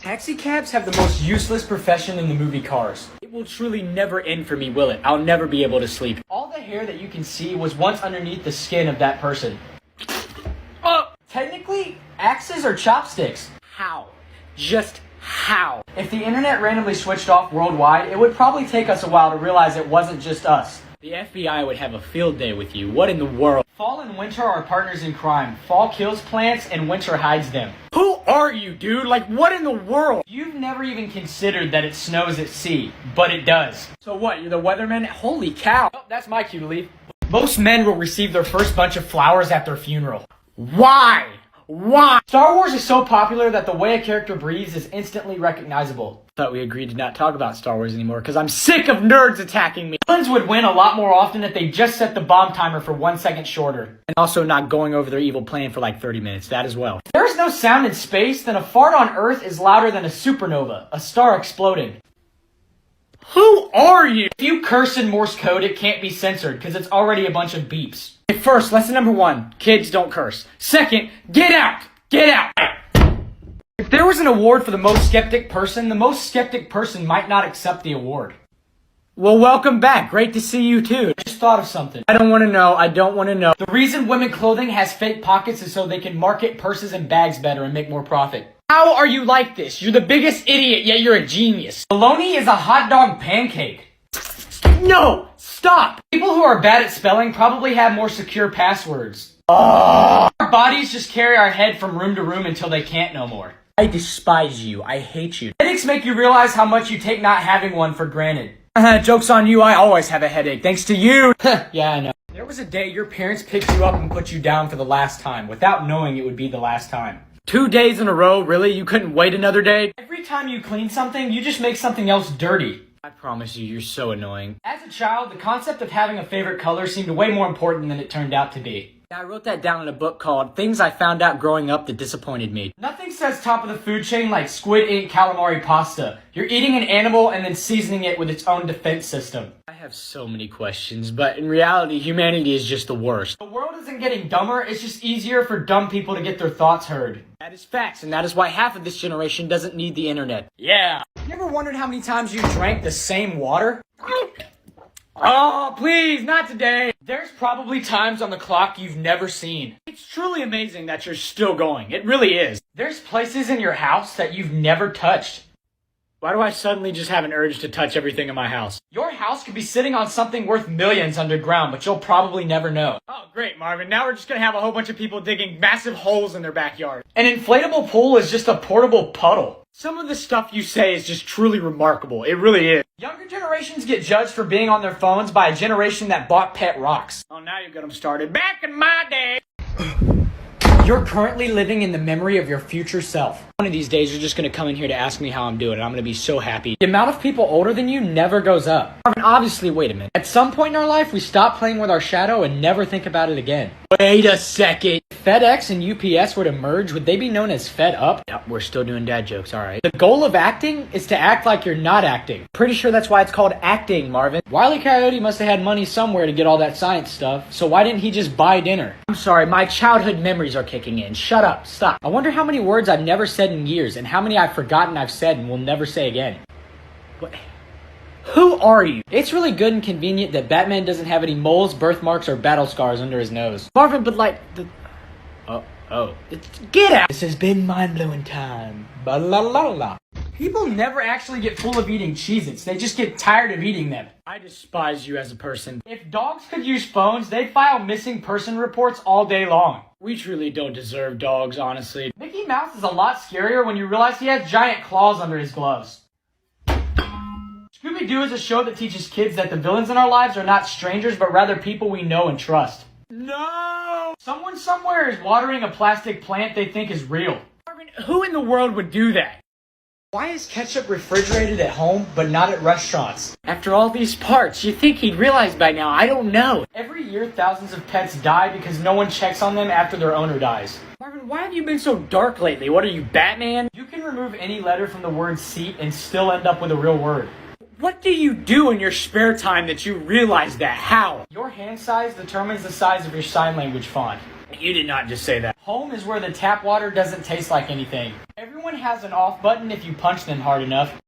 Taxi cabs have the most useless profession in the movie Cars. It will truly never end for me, will it? I'll never be able to sleep. All the hair that you can see was once underneath the skin of that person. Technically, axes are chopsticks. How? Just how? If the internet randomly switched off worldwide, it would probably take us a while to realize it wasn't just us. The FBI would have a field day with you. What in the world? Fall and winter are partners in crime. Fall kills plants and winter hides them. Who are you, dude? Like, what in the world? You've never even considered that it snows at sea, but it does. So what, you're the weatherman? Holy cow. Oh, that's my cue to leave. Most men will receive their first bunch of flowers at their funeral. Why? Why? Star Wars is so popular that the way a character breathes is instantly recognizable. Thought we agreed to not talk about Star Wars anymore because I'm sick of nerds attacking me. Villains would win a lot more often if they just set the bomb timer for 1 second shorter. And also not going over their evil plan for like 30 minutes, that as well. If there's no sound in space, then a fart on Earth is louder than a supernova, a star exploding. Who are you? If you curse in Morse code, it can't be censored because it's already a bunch of beeps. First, lesson number 1, kids don't curse. Second, get out! Get out! If there was an award for the most skeptic person, the most skeptic person might not accept the award. Well, welcome back. Great to see you too. I just thought of something. I don't want to know. I don't want to know. The reason women clothing has fake pockets is so they can market purses and bags better and make more profit. How are you like this? You're the biggest idiot, yet you're a genius. Bologna is a hot dog pancake. No! Stop! People who are bad at spelling probably have more secure passwords. Our bodies just carry our head from room to room until they can't no more. I despise you. I hate you. Headaches make you realize how much you take not having one for granted. Joke's on you, I always have a headache, thanks to you. Yeah, I know. There was a day your parents picked you up and put you down for the last time, without knowing it would be the last time. 2 days in a row, really? You couldn't wait another day? Every time you clean something, you just make something else dirty. I promise you, you're so annoying. As a child, the concept of having a favorite color seemed way more important than it turned out to be. I wrote that down in a book called Things I Found Out Growing Up That Disappointed Me. Nothing says top of the food chain like squid ink calamari pasta. You're eating an animal and then seasoning it with its own defense system. I have so many questions, but in reality, humanity is just the worst. The world isn't getting dumber, it's just easier for dumb people to get their thoughts heard. That is facts, and that is why half of this generation doesn't need the internet. Yeah. You ever wondered how many times you drank the same water? Oh, please, not today. There's probably times on the clock you've never seen. It's truly amazing that you're still going. It really is. There's places in your house that you've never touched. Why do I suddenly just have an urge to touch everything in my house? Your house could be sitting on something worth millions underground, but you'll probably never know. Oh, great, Marvin. Now we're just gonna have a whole bunch of people digging massive holes in their backyard. An inflatable pool is just a portable puddle. Some of the stuff you say is just truly remarkable. It really is. Younger generations get judged for being on their phones by a generation that bought pet rocks. Oh, now you got them started. Back in my day. You're currently living in the memory of your future self. One of these days, you're just going to come in here to ask me how I'm doing, and I'm going to be so happy. The amount of people older than you never goes up. I mean, obviously, wait a minute. At some point in our life, we stop playing with our shadow and never think about it again. Wait a second. If FedEx and UPS were to merge, would they be known as Fed Up? Yep, we're still doing dad jokes, alright. The goal of acting is to act like you're not acting. Pretty sure that's why it's called acting, Marvin. Wile E. Coyote must have had money somewhere to get all that science stuff, so why didn't he just buy dinner? I'm sorry, my childhood memories are kicking in. Shut up, stop. I wonder how many words I've never said in years, and how many I've forgotten I've said and will never say again. What? Who are you? It's really good and convenient that Batman doesn't have any moles, birthmarks, or battle scars under his nose. Marvin, but like, get out! This has been mind-blowing time. Ba-la-la-la. People never actually get full of eating Cheez-Its. They just get tired of eating them. I despise you as a person. If dogs could use phones, they'd file missing person reports all day long. We truly don't deserve dogs, honestly. Mickey Mouse is a lot scarier when you realize he has giant claws under his gloves. Scooby-Doo is a show that teaches kids that the villains in our lives are not strangers, but rather people we know and trust. No! Someone somewhere is watering a plastic plant they think is real. Marvin, who in the world would do that? Why is ketchup refrigerated at home, but not at restaurants? After all these parts, you'd think he'd realize by now. I don't know. Every year, thousands of pets die because no one checks on them after their owner dies. Marvin, why have you been so dark lately? What are you, Batman? You can remove any letter from the word seat and still end up with a real word. What do you do in your spare time that you realize that? How? Your hand size determines the size of your sign language font. You did not just say that. Home is where the tap water doesn't taste like anything. Everyone has an off button if you punch them hard enough.